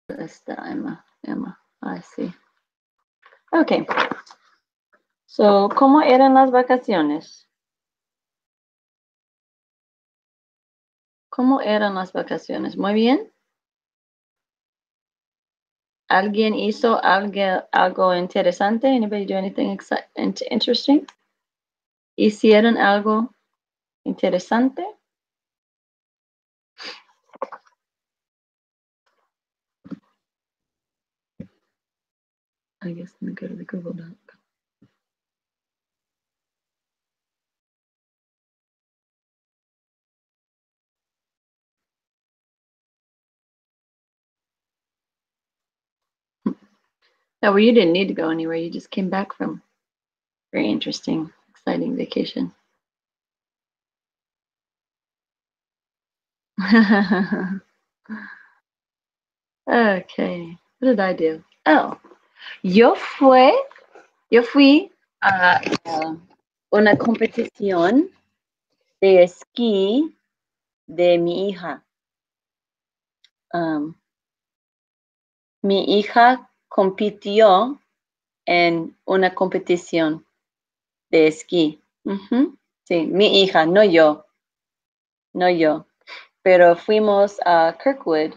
Está Emma. I see. Okay. So, ¿cómo eran las vacaciones? ¿Cómo eran las vacaciones? Muy bien. ¿Alguien hizo algo interesante? Anybody do anything interesting? ¿Hicieron algo interesante? I guess let me go to the Google Doc. No, well, you didn't need to go anywhere. You just came back from very interesting, exciting vacation. Okay, what did I do? Oh, yo fui a una competición de esquí de mi hija. Um, Mi hija compitió en una competición de esquí. Sí, mi hija, no yo, pero fuimos a Kirkwood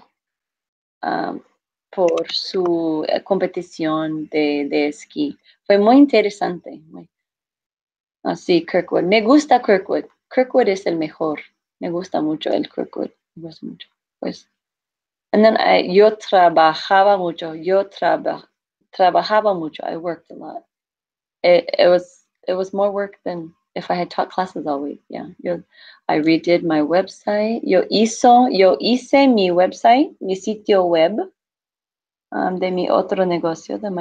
por su competición de esquí. Fue muy interesante. Sí, Kirkwood. Me gusta Kirkwood. Kirkwood es el mejor. Me gusta mucho el Kirkwood. Me gusta mucho. Pues, and then yo trabajaba mucho. Trabajaba mucho. I worked a lot. It was more work than if I had taught classes all week. Yeah. I redid my website. Yo hice mi website, mi sitio web, de mi otro negocio, from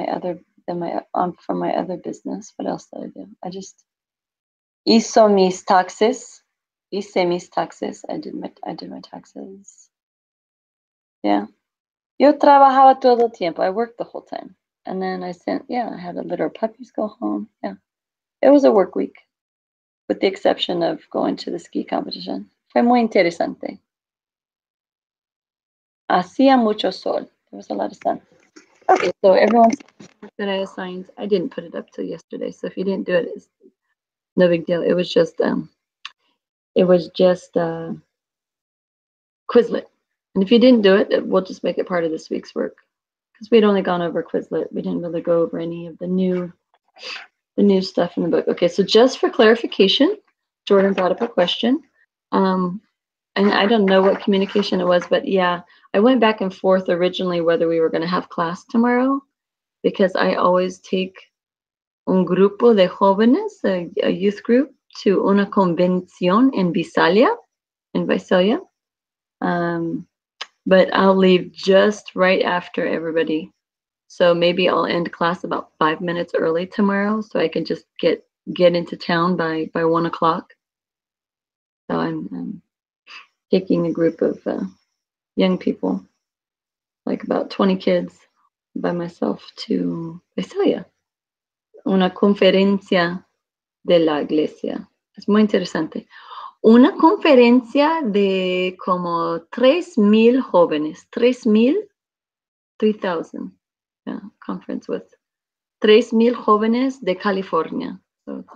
my other business. What else did I do? I just hice mis taxes. I did my taxes. Yeah. Yo trabajaba todo el tiempo. I worked the whole time. And then I had to let our puppies go home. Yeah. It was a work week, with the exception of going to the ski competition. Fue muy interesante. Hacía mucho sol. There was a lot of sun. Okay, so everyone's that I assigned, I didn't put it up till yesterday. So if you didn't do it, it's no big deal. It was just Quizlet. And if you didn't do it, we'll just make it part of this week's work. Because we'd only gone over Quizlet. We didn't really go over any of the new stuff in the book. Okay, so just for clarification, Jordan brought up a question. And I don't know what communication it was, but yeah, I went back and forth originally whether we were going to have class tomorrow, because I always take un grupo de jóvenes, a youth group, to una convención in Visalia. But I'll leave just right after everybody. So maybe I'll end class about 5 minutes early tomorrow, so I can just get into town by 1 o'clock. So I'm taking a group of young people, like about 20 kids, by myself to Visalia. Una conferencia de la iglesia. Es muy interesante. Una conferencia de como 3,000 jóvenes. 3,000, 3,000. Yeah, conference with 3,000 jóvenes de California. So it's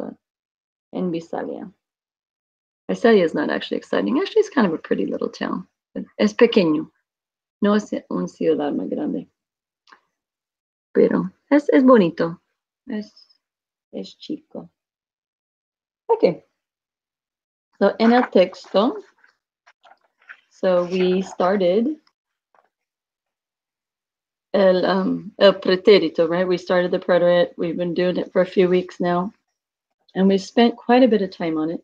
in Visalia. Visalia is not actually exciting. Actually, it's kind of a pretty little town. Es pequeño. No es una ciudad muy grande. Pero es bonito. Es chico. Okay. So en el texto, so we started el pretérito, right? We started the preterite. We've been doing it for a few weeks now, and we spent quite a bit of time on it.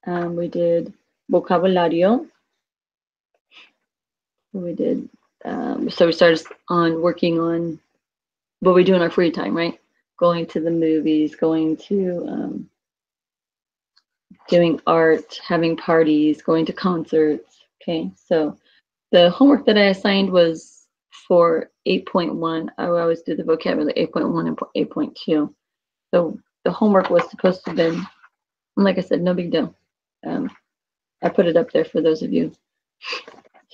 We did vocabulario. We did, so we started working on what we do in our free time, right? Going to the movies, going to doing art, having parties, going to concerts. Okay, so the homework that I assigned was for 8.1. I always do the vocabulary 8.1 and 8.2. So the homework was supposed to have been, like I said, no big deal. I put it up there for those of you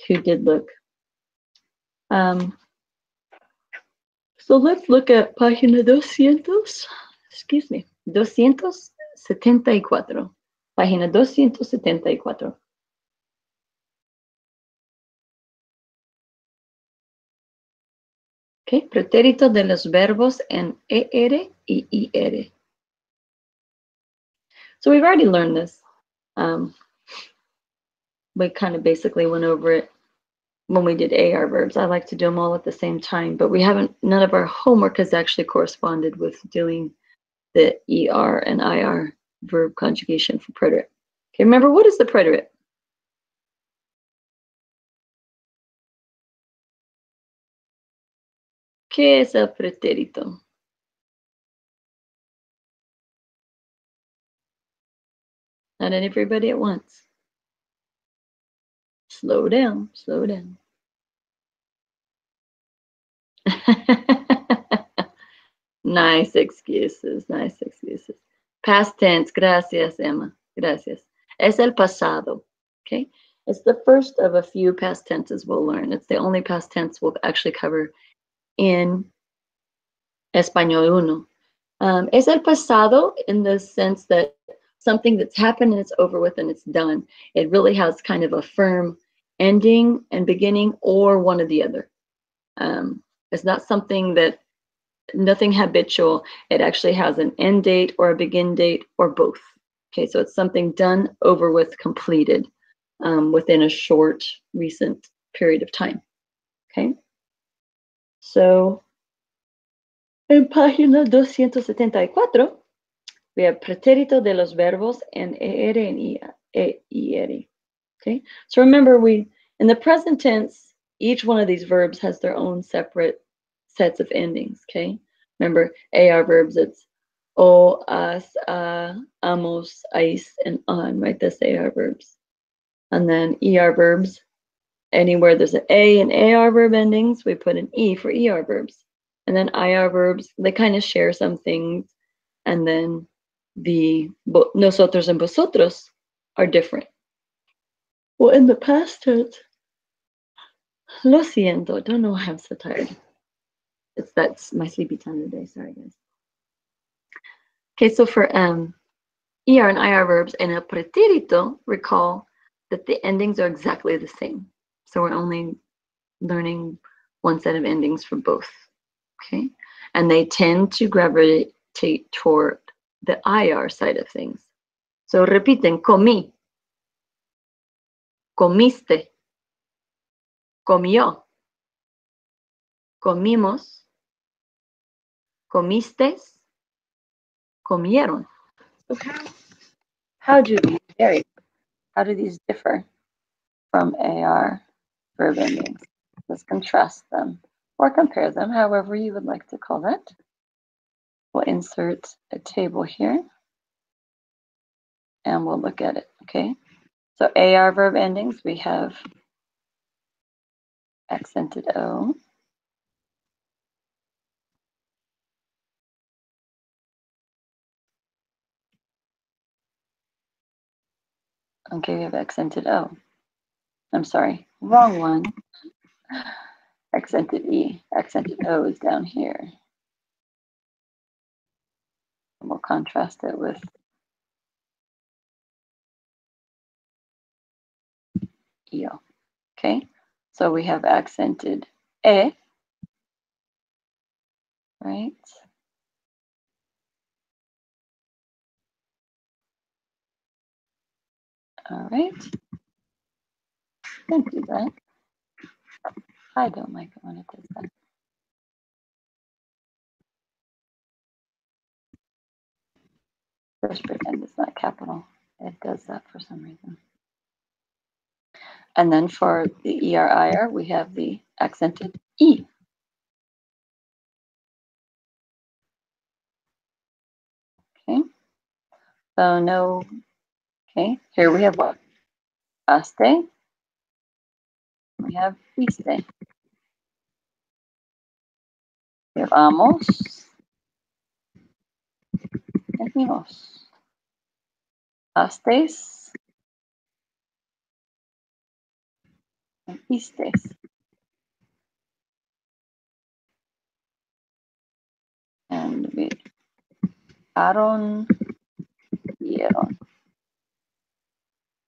who did look. So let's look at página 200, excuse me, 274. Página 274. Okay, pretérito de los verbos en ER y IR. So we've already learned this. We kind of basically went over it when we did AR verbs. I like to do them all at the same time, but we haven't, none of our homework has actually corresponded with doing the ER and IR verb conjugation for preterite. Okay, remember, what is the preterite? ¿Qué es el pretérito? Not everybody at once. Slow down, slow down. Nice excuses, nice excuses. Past tense, gracias, Emma, gracias. Es el pasado, okay? It's the first of a few past tenses we'll learn. It's the only past tense we'll actually cover in Español Uno. Es el pasado in the sense that something that's happened and it's over with and it's done. It really has kind of a firm ending and beginning, or one or the other. It's not something that, nothing habitual. It actually has an end date or a begin date or both. Okay, so it's something done, over with, completed within a short, recent period of time. Okay, so en página 274, we have pretérito de los verbos en ER and EIR. Okay, so remember, in the present tense, each one of these verbs has their own separate sets of endings. Okay, remember, AR verbs, it's o, as, amos, ais, and on, right? That's AR verbs. And then ER verbs, anywhere there's an A and AR verb endings, we put an E for ER verbs. And then IR verbs, they kind of share some things. And then the nosotros and vosotros are different. Well, in the past tense, lo siento, don't know why I'm so tired. That's my sleepy time of the day, sorry guys. Okay, so for ER and IR verbs in a pretérito, recall that the endings are exactly the same. So we're only learning one set of endings for both, okay? And they tend to gravitate toward the IR side of things. So repiten, comí, comiste, comió, comimos, comistes, comieron. So how do these vary? How do these differ from AR verb endings? Let's contrast them or compare them, however you would like to call that. We'll insert a table here and we'll look at it, okay? So AR verb endings, we have accented O. Okay, we have accented O. I'm sorry, wrong one. Accented E. Accented O is down here. And we'll contrast it with EO. Okay, so we have accented E, right? All right. Don't do that. I don't like it when it does that. Just pretend it's not capital. It does that for some reason. And then for the ER-IR, we have the accented E. Okay. So no, okay, here we have what? Aste. We have viste. We have amos and vimos. Astes Istes. And vieron, vieron.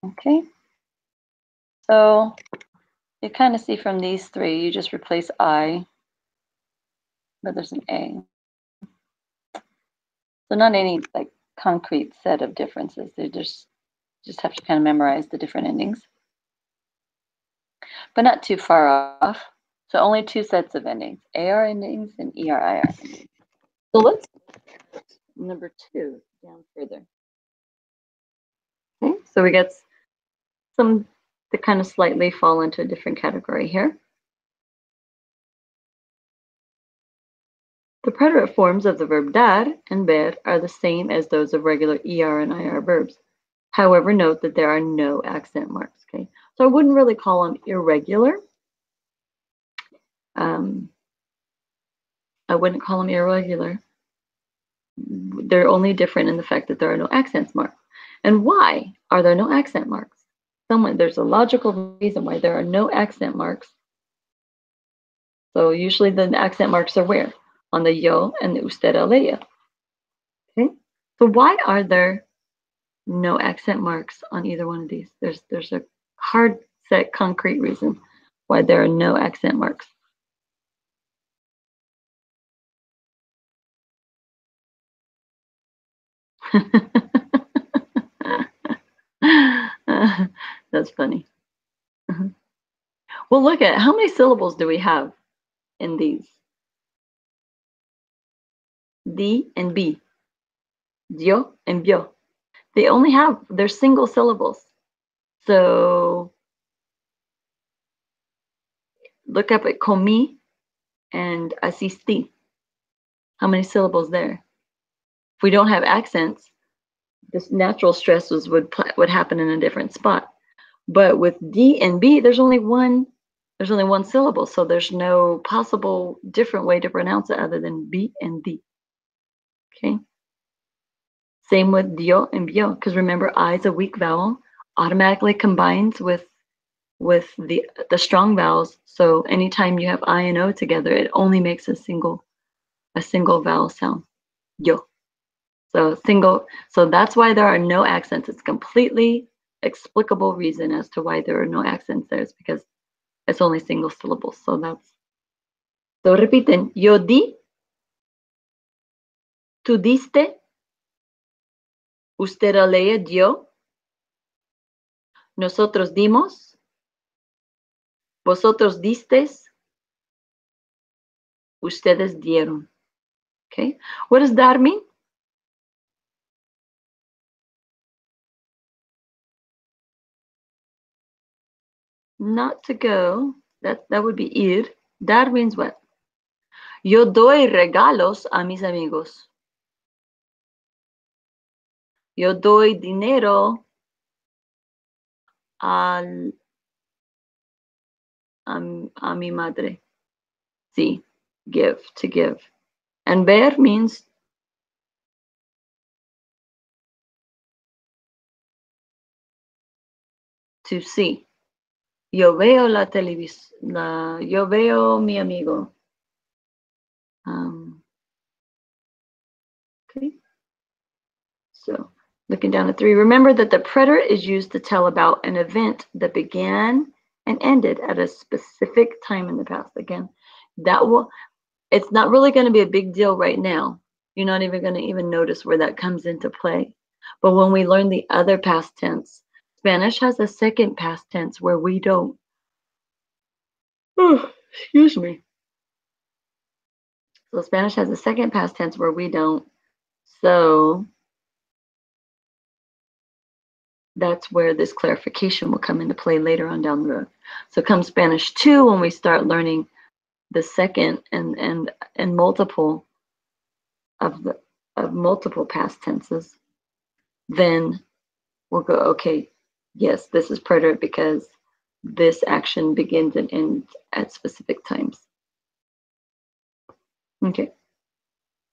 Okay. So you kind of see from these three, you just replace I, but there's an A. So not any like concrete set of differences. They just have to kind of memorize the different endings, but not too far off. So only two sets of endings, AR endings and ERIR endings. So let's number 2 down further. Okay, so we get some that kind of slightly fall into a different category here. The predicate forms of the verb dar and ver are the same as those of regular ER and IR verbs. However, note that there are no accent marks. Okay, so I wouldn't really call them irregular. I wouldn't call them irregular. They're only different in the fact that there are no accent marks. And why are there no accent marks? There's a logical reason why there are no accent marks. So usually the accent marks are where? On the yo and the usted o ella. Okay, so why are there no accent marks on either one of these? There's a hard set concrete reason why there are no accent marks. That's funny. Well, look at how many syllables do we have in these? D and B. Dio and bio. They're single syllables. So look up at comí and asistí. How many syllables there? If we don't have accents, this natural stresses would happen in a different spot. But with D and B, there's only one syllable, so there's no possible different way to pronounce it other than B and D. Okay. Same with dio and bio, because remember, I is a weak vowel, automatically combines with the strong vowels. So anytime you have I and O together, it only makes a single vowel sound. Yo. So that's why there are no accents. It's completely explicable reason as to why there are no accents there. It's because it's only single syllables. So repiten. Yo di, tú diste, usted ella dio, nosotros dimos, vosotros distes, ustedes dieron. Okay. What does dar mean? Not to go. That would be ir. Dar means what? Yo doy regalos a mis amigos. Yo doy dinero a mi madre. Sí, give, to give. And ver means to see. Yo veo la televisión. Yo veo mi amigo. Okay. So looking down at 3, remember that the preterite is used to tell about an event that began and ended at a specific time in the past. Again, it's not really going to be a big deal right now. You're not even going to even notice where that comes into play. But when we learn the other past tense, Spanish has a second past tense where we don't. Oh, excuse me. So Spanish has a second past tense where we don't. So that's where this clarification will come into play later on down the road. So come Spanish 2, when we start learning the second and multiple of multiple past tenses, then we'll go, okay, yes, this is preterite because this action begins and ends at specific times. Okay.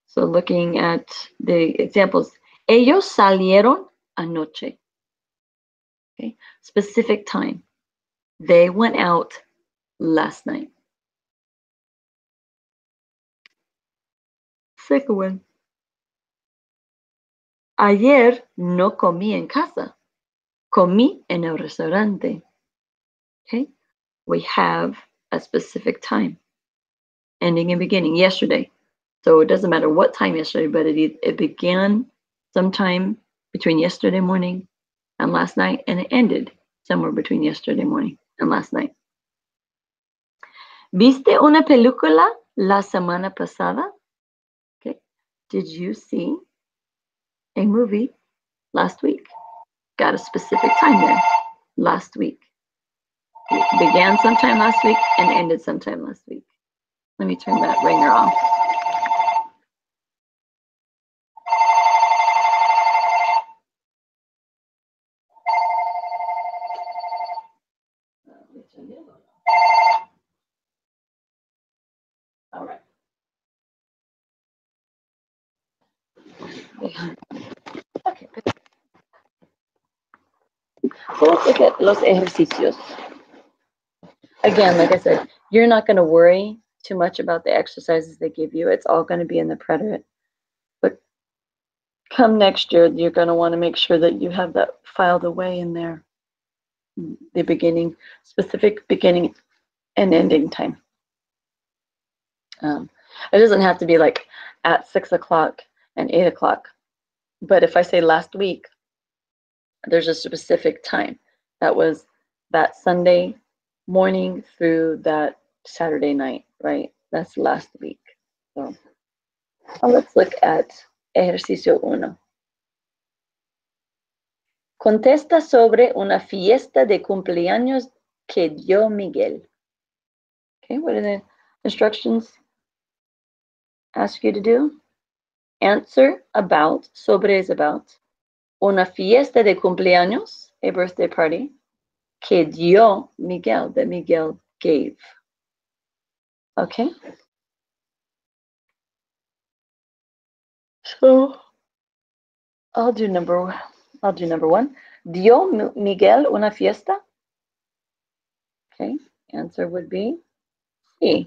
So looking at the examples, ellos salieron anoche. Okay, specific time. They went out last night. Second one. Ayer no comí en casa. Comí en el restaurante. Okay. We have a specific time, ending and beginning. Yesterday. So it doesn't matter what time yesterday, but it began sometime between yesterday morning and last night, and it ended somewhere between yesterday morning and last night. ¿Viste una película la semana pasada? Okay. Did you see a movie last week? Got a specific time there. Last week. It began sometime last week and ended sometime last week. Let me turn that ringer off. All right. Okay. So let's look at los ejercicios. Again, like I said, you're not going to worry too much about the exercises they give you. It's all going to be in the preterite. But come next year, you're going to want to make sure that you have that filed away in there. The beginning, specific beginning and ending time. It doesn't have to be like at 6 o'clock and 8 o'clock. But if I say last week, there's a specific time. That was that Sunday morning through that Saturday night, right? That's last week. So let's look at ejercicio 1. Contesta sobre una fiesta de cumpleaños que dio Miguel. Okay, what are the instructions ask you to do? Answer about, sobre is about, una fiesta de cumpleaños, a birthday party, que dio Miguel, that Miguel gave. Okay? So I'll do number 1. Dio Miguel una fiesta? Okay, answer would be C.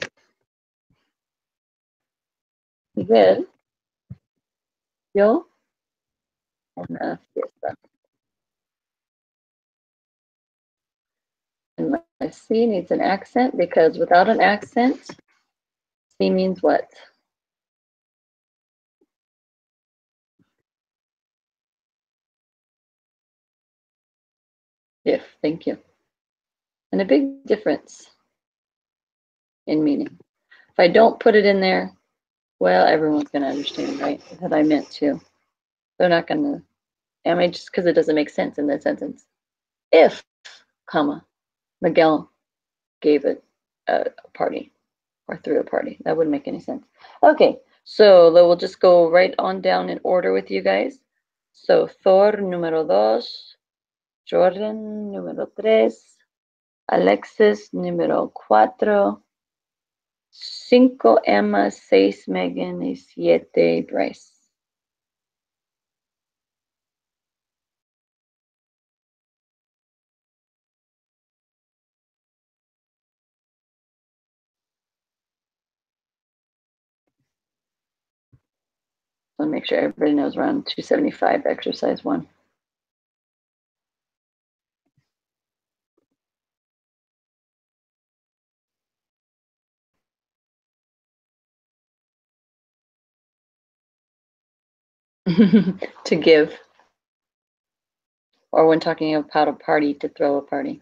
Miguel dio una fiesta. And my C needs an accent because without an accent, C means what? If, thank you. And a big difference in meaning. If I don't put it in there, well, everyone's going to understand, right? That I meant to. They're not going to, I mean, just because it doesn't make sense in that sentence. If, comma, Miguel gave it a party or threw a party. That wouldn't make any sense. Okay, so we'll just go right on down in order with you guys. So Thor, número 2. Jordan, número 3. Alexis, número 4. 5, Emma. 6, Megan. Y 7, Bryce. So make sure everybody knows we're on 275, exercise 1. To give, or when talking about a party, to throw a party.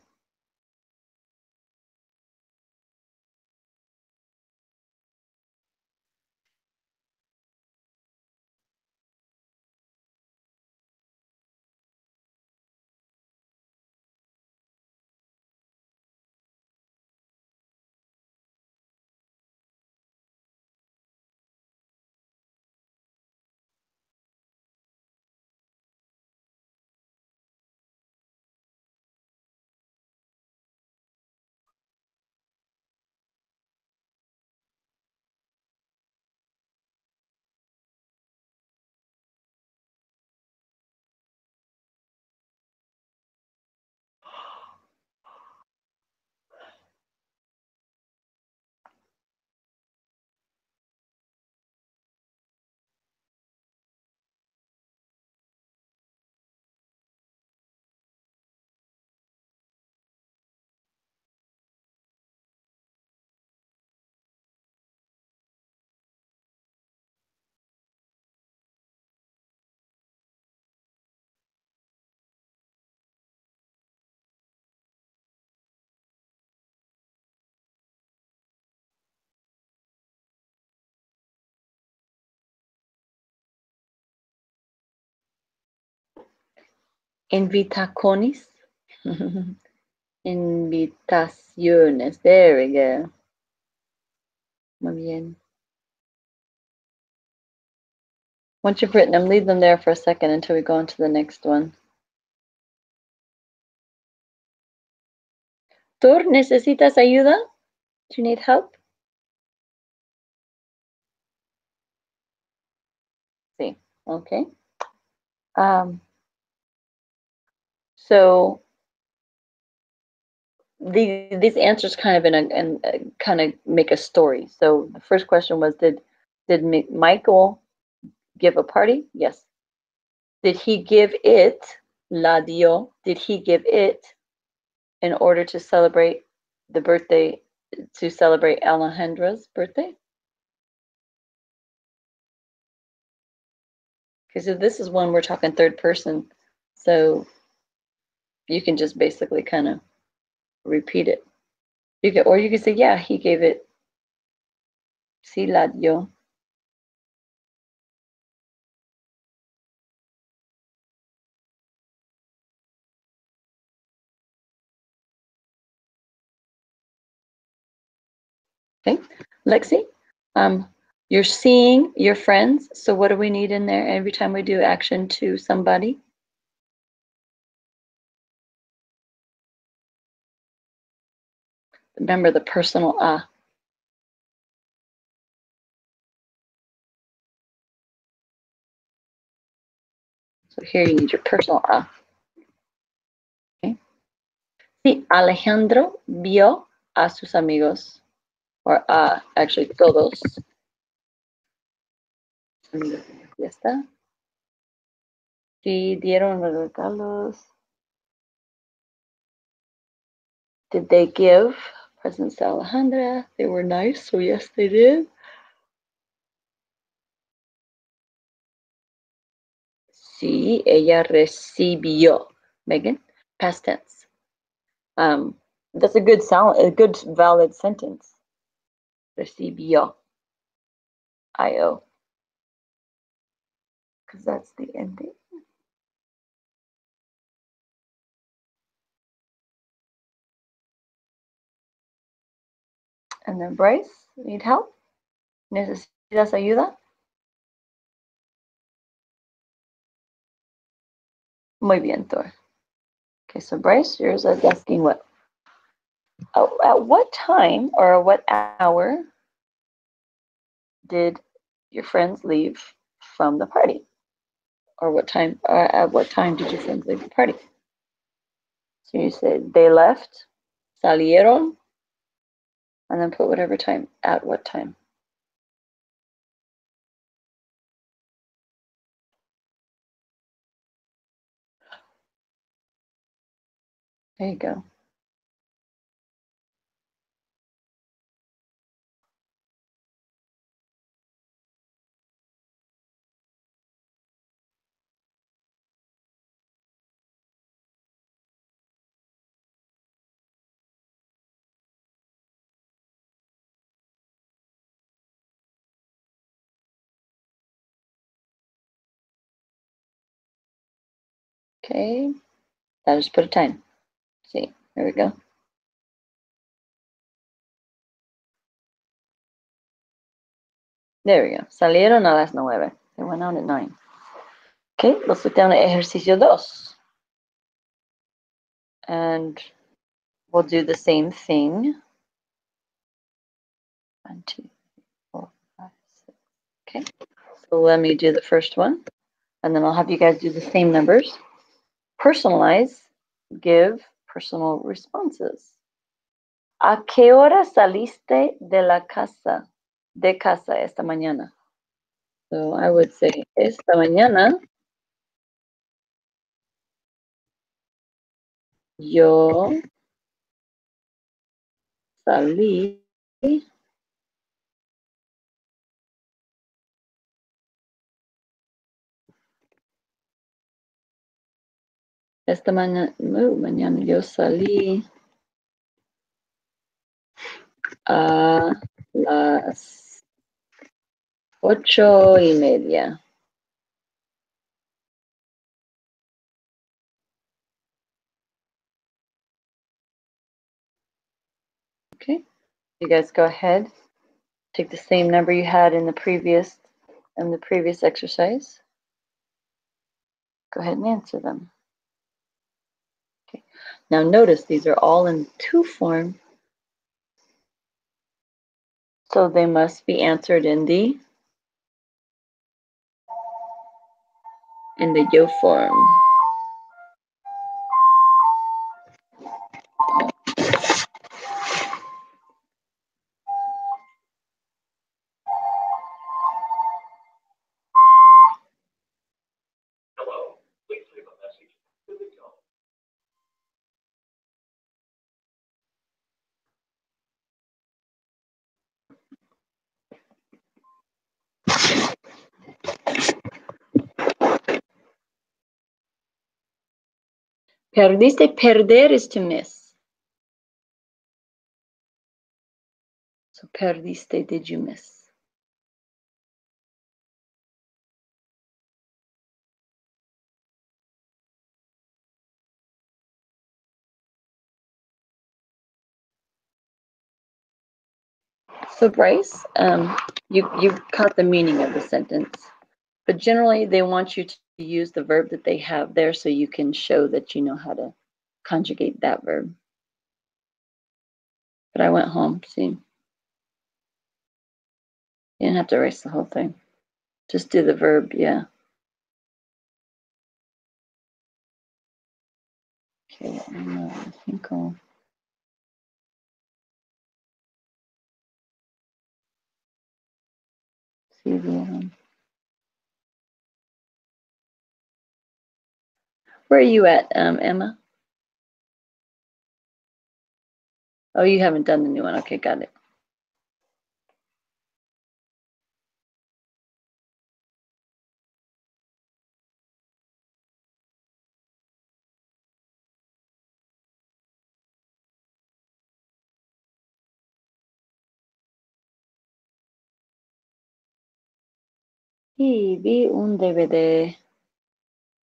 Invitaciones. Invitaciones. There we go. Muy bien. Once you've written them, leave them there for a second until we go on to the next one. ¿Tú necesitas ayuda? Do you need help? Sí. Okay. So these answers kind of kind of make a story. So the first question was, did Michael give a party? Yes. Did he give it, la dio, did he give it in order to celebrate the birthday, to celebrate Alejandra's birthday? Because if this is one we're talking third person, so you can just basically kind of repeat it. Or you can say, yeah, he gave it. Sí la dio. Okay, Lexi, you're seeing your friends. So what do we need in there every time we do action to somebody? Remember the personal a. So here you need your personal a. Okay. Sí, Alejandro vio a sus amigos, or actually todos. Ya está. Sí, dieron los regalos. Did they give presents to Alejandra? They were nice, so yes, they did. Sí, ella recibió. Megan, past tense. That's a good sound, a good valid sentence. Recibió. I-O. Because that's the ending. And then Bryce, need help? ¿Necesitas ayuda? Muy bien, Thor. Okay, so Bryce, yours is asking what? At what time or what hour did your friends leave from the party? Or what time? At what time did your friends leave the party? So you said they left, salieron, and then put whatever time. At what time? There you go. Okay, I just put a time. See, there we go. There we go. Salieron a las 9. They went out at 9. Okay, let's look down at ejercicio 2. And we'll do the same thing. 1, 2, 4, 5, 6. Okay, so let me do the first one. And then I'll have you guys do the same numbers. Personalize, give personal responses. ¿A qué hora saliste de casa esta mañana? So I would say, esta mañana yo salí esta mañana yo salí a las 8:30. Okay. You guys go ahead. Take the same number you had in the previous exercise. Go ahead and answer them. Okay. Now notice these are all in to form, so they must be answered in the yo form. Perdiste, perder is to miss. So perdiste, did you miss? So Bryce, you caught the meaning of the sentence, but generally they want you to use the verb that they have there so you can show that you know how to conjugate that verb. But I went home, see? You didn't have to erase the whole thing. Just do the verb, yeah. Okay, I think I'll... see the... Where are you at, Emma? Oh, you haven't done the new one. Okay, got it. Y vi un DVD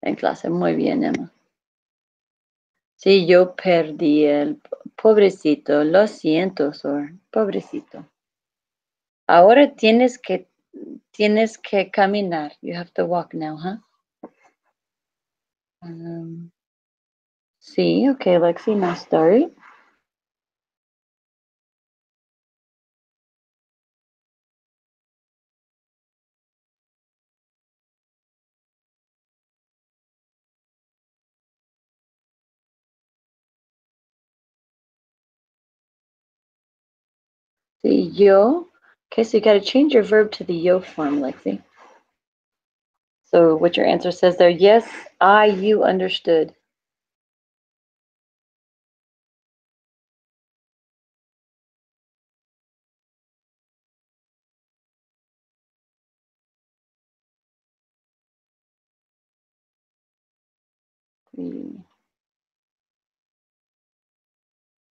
en clase. Muy bien, Emma. Sí, yo perdí el pobrecito. Lo siento, Sor. Pobrecito. Ahora tienes que caminar. You have to walk now, huh? Sí, okay, Lexi, now story. Sí, yo. Okay, so you got to change your verb to the yo form, Lexi. So what your answer says there, yes, you understood.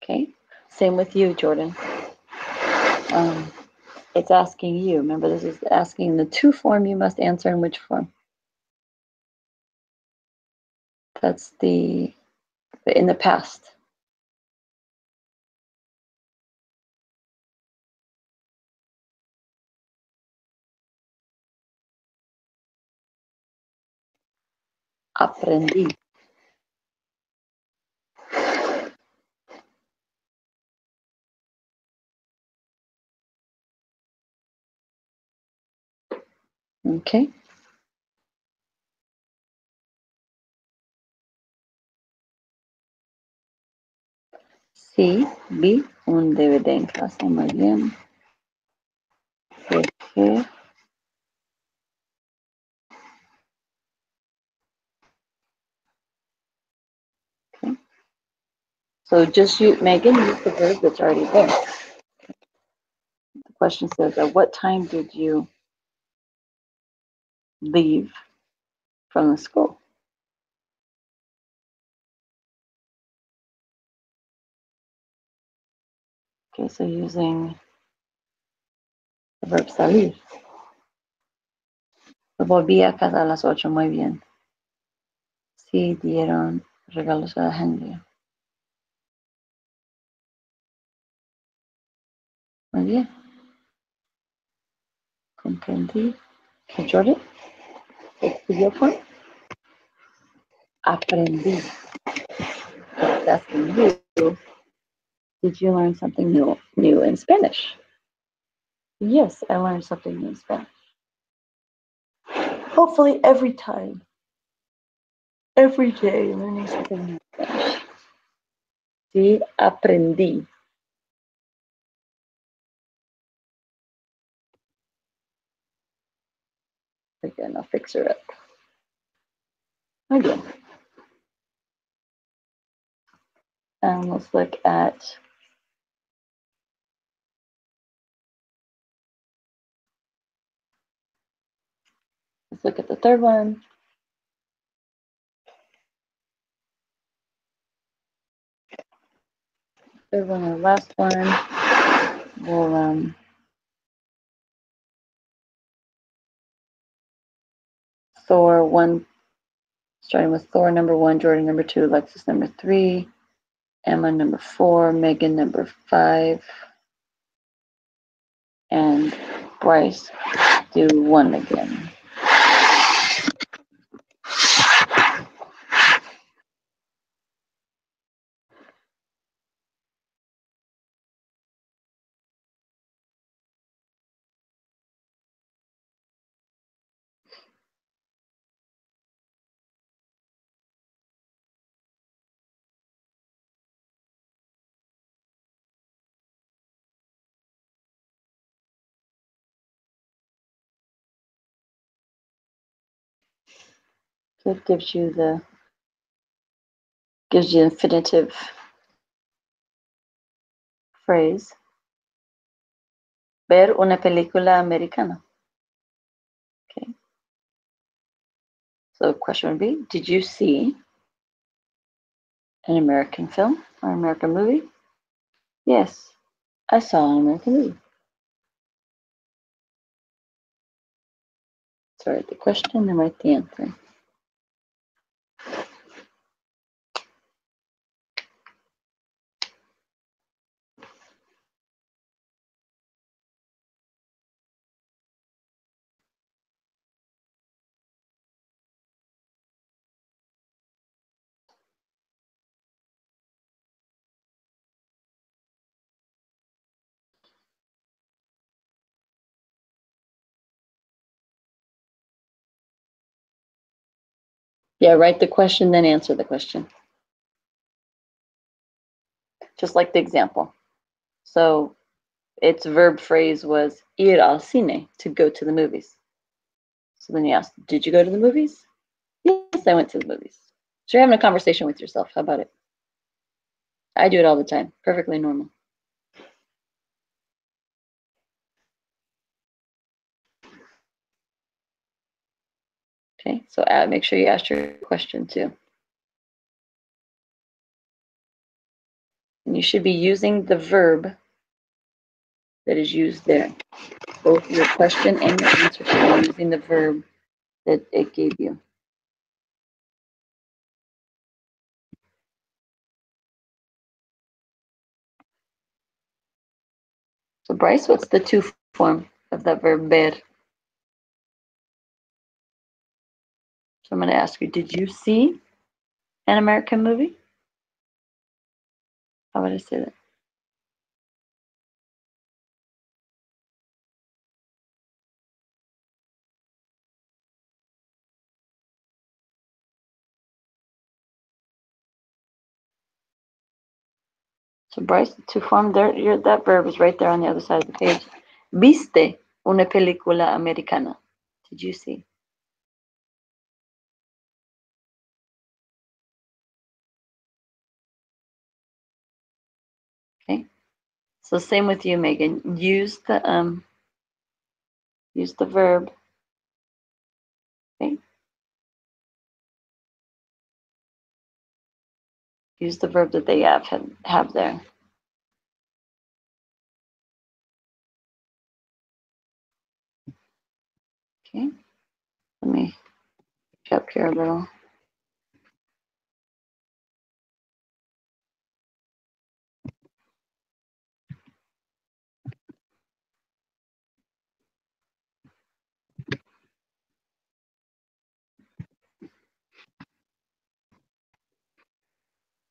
Okay, same with you, Jordan. It's asking you. Remember, this is asking the to form. You must answer in which form. That's in the past. Aprendí. Okay. Sí, vi un DVD en clase. Muy bien. Okay. Okay. So just Megan, use the verb that's already there. The question says, at what time did you leave from the school? Okay, so using the verb salir. Volví a casa a las 8, muy bien. Sí, dieron regalos a Henry. Muy bien. Comprendí. Jordan, estudió fue aprendí. It's asking you, did you learn something new in Spanish? Yes, I learned something new in Spanish. Hopefully every time. Every day learning something new in Spanish. Sí, aprendí. Again, I'll fix her up. Muy bien. Let's look at the third one. Third one or last one. We'll Thor 1, starting with Thor number 1, Jordan number 2, Alexis number 3, Emma number 4, Megan number 5, and Bryce do 1 again. So it gives you the infinitive phrase. Ver una película americana. Okay. So the question would be, did you see an American film or American movie? Yes, I saw an American movie. So write the question and write the answer. Yeah, write the question, then answer the question. Just like the example. So its verb phrase was ir al cine, to go to the movies. So then you ask, did you go to the movies? Yes, I went to the movies. So you're having a conversation with yourself. How about it? I do it all the time. Perfectly normal. Okay, so make sure you ask your question too. And you should be using the verb that is used there. Both your question and your answer should be using the verb that it gave you. So Bryce, what's the to form of that verb ver? So I'm going to ask you, did you see an American movie? How would I say that? So Bryce, to form there, that verb is right there on the other side of the page. ¿Viste una película americana? Did you see? Okay. So same with you, Megan. Use the verb. Okay. Use the verb that they have there. Okay. Let me up here a little.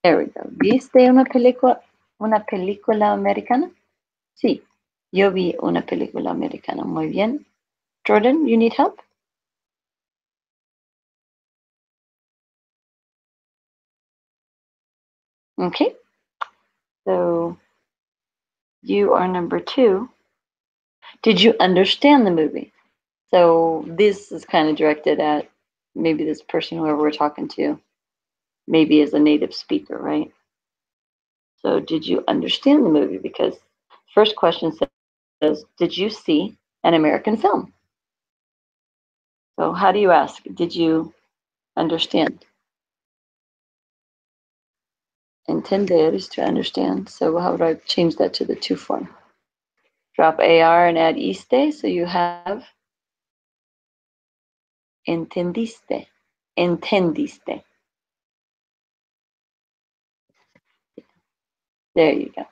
There we go. ¿Viste una película americana? Sí, yo vi una película americana. Muy bien. Jordan, you need help? Okay. So you are number 2. Did you understand the movie? So this is kind of directed at maybe this person, whoever we're talking to, maybe is a native speaker, right? So did you understand the movie? Because first question says, did you see an American film? So how do you ask? Did you understand? Entender is to understand. So how would I change that to the to form? Drop AR and add iste. So you have entendiste. Entendiste. There you go.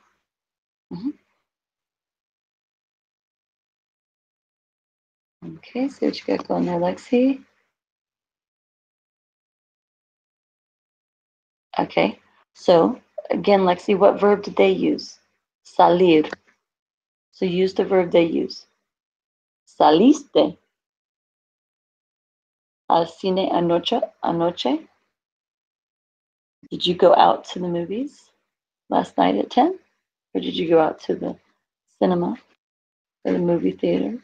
Mhm. Okay, so what you got going there, Lexi? Okay, so again, Lexi, what verb did they use? Salir. So use the verb they use. Saliste al cine anoche? Did you go out to the movies last night at 10? Or did you go out to the cinema or the movie theater?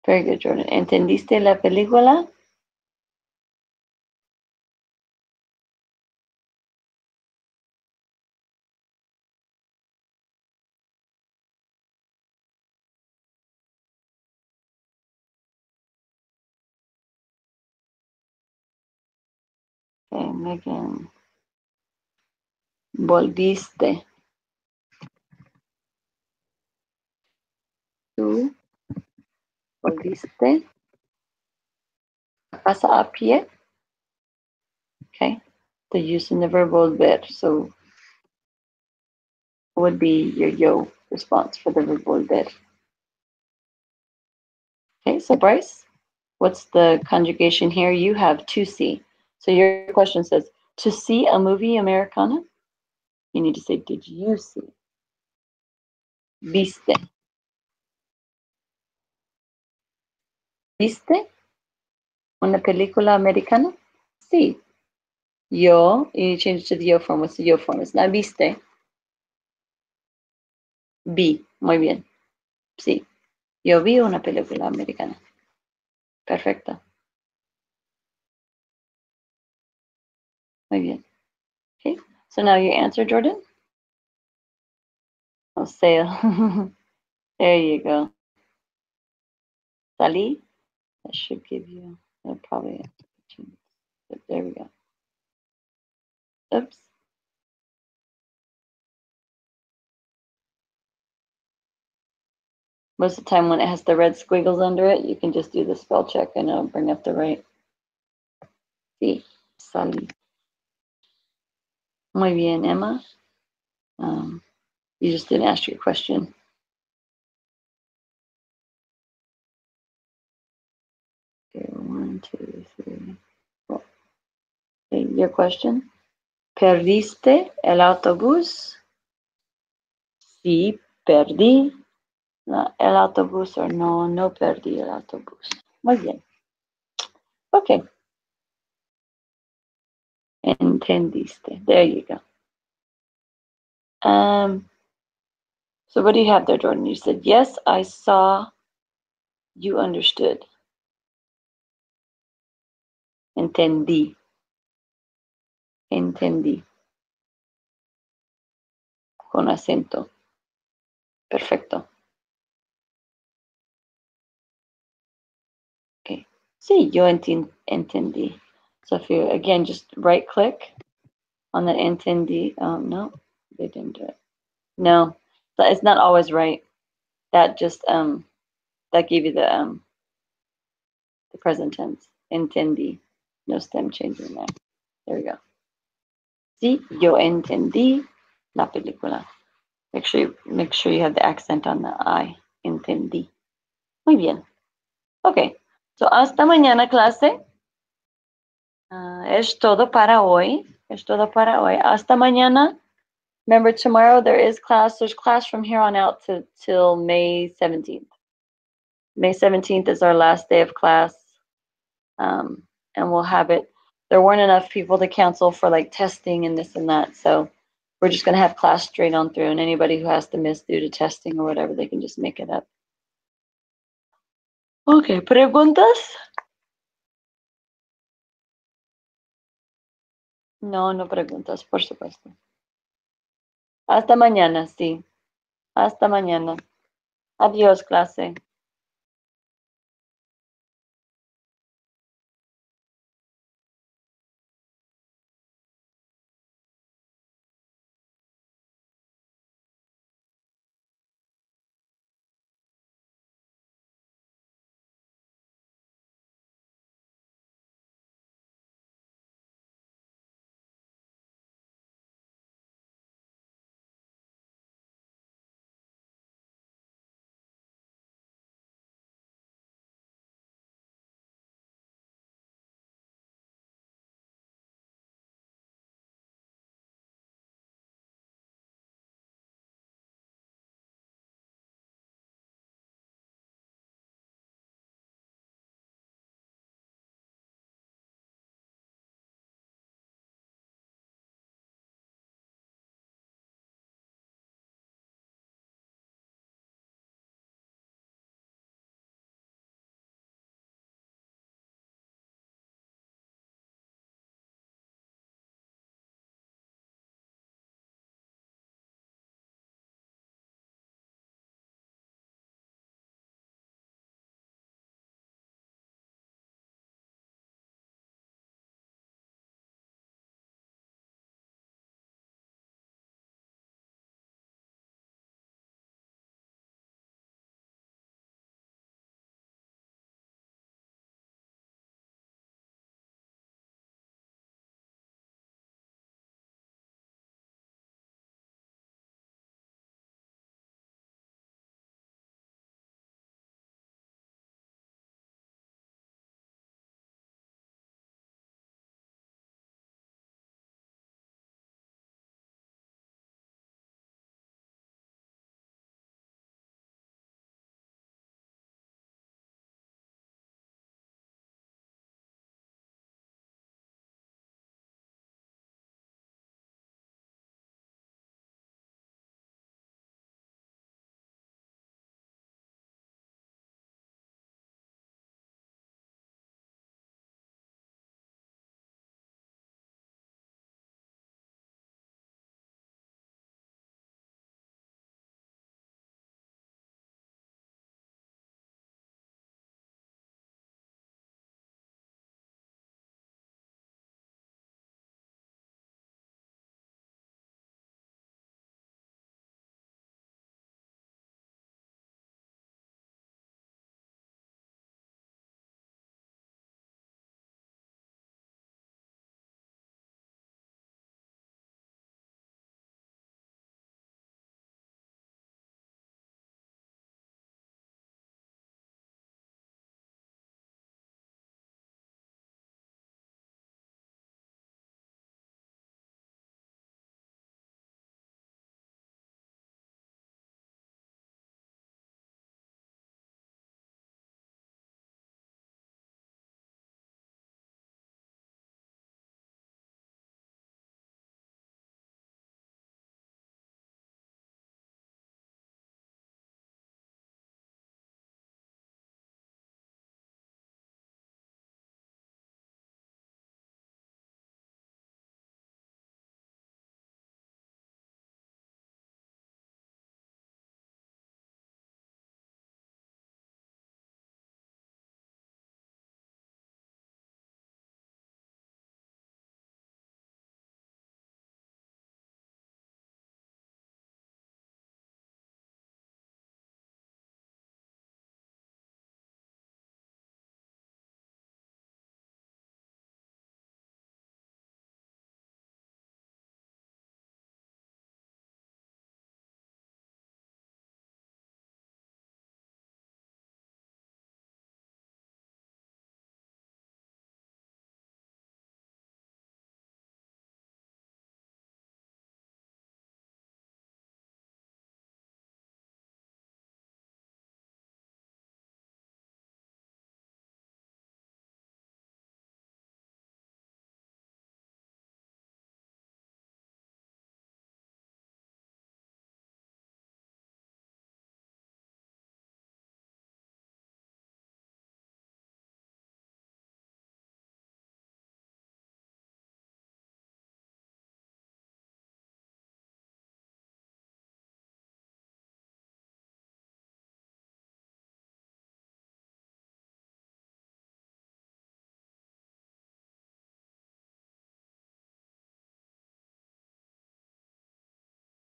Very good, Jordan. ¿Entendiste la película? Okay, Megan. Volviste. Tú volviste a casa a pie. Okay. They're using the verb volver. So what would be your yo response for the verb volver? Okay, so Bryce, what's the conjugation here? You have to see. So your question says, to see a movie Americana? You need to say, did you see? Viste. ¿Viste una película americana? Sí. Yo, you change it to the yo form. What's the yo form? It's not viste. Vi. Muy bien. Sí. Yo vi una película americana. Perfecto. Muy bien. Okay. So now your answer, Jordan? Oh, sail. There you go. Salí. That should give you, probably, there we go. Oops. Most of the time when it has the red squiggles under it, you can just do the spell check and it'll bring up the right. Sí, salí. Muy bien, Emma. You just didn't ask your question. Okay, 1, 2, 3, 4. Okay, your question. ¿Perdiste el autobús? Sí, perdí el autobús, o no, no perdí el autobús. Muy bien. Okay. Entendiste. There you go. So what do you have there, Jordan? You said, yes, I saw, you understood. Entendí. Entendí. Con acento. Perfecto. Okay. Sí, yo entendí. So if you, again, just right click on the entendí. No, they didn't do it. No, but it's not always right. That just, that gave you the present tense. Entendí. No stem change in there. There we go. Sí, yo entendí la película. Make sure you have the accent on the I. Entendí. Muy bien. Ok. So hasta mañana, clase. Es todo para hoy. Es todo para hoy. Hasta mañana. Remember, tomorrow there is class. There's class from here on out till May 17th. May 17th is our last day of class. And we'll have it. There weren't enough people to cancel for like testing and this and that. So we're just going to have class straight on through. And anybody who has to miss due to testing or whatever, they can just make it up. Okay, ¿preguntas? No, no preguntas, por supuesto. Hasta mañana, sí. Hasta mañana. Adiós, clase.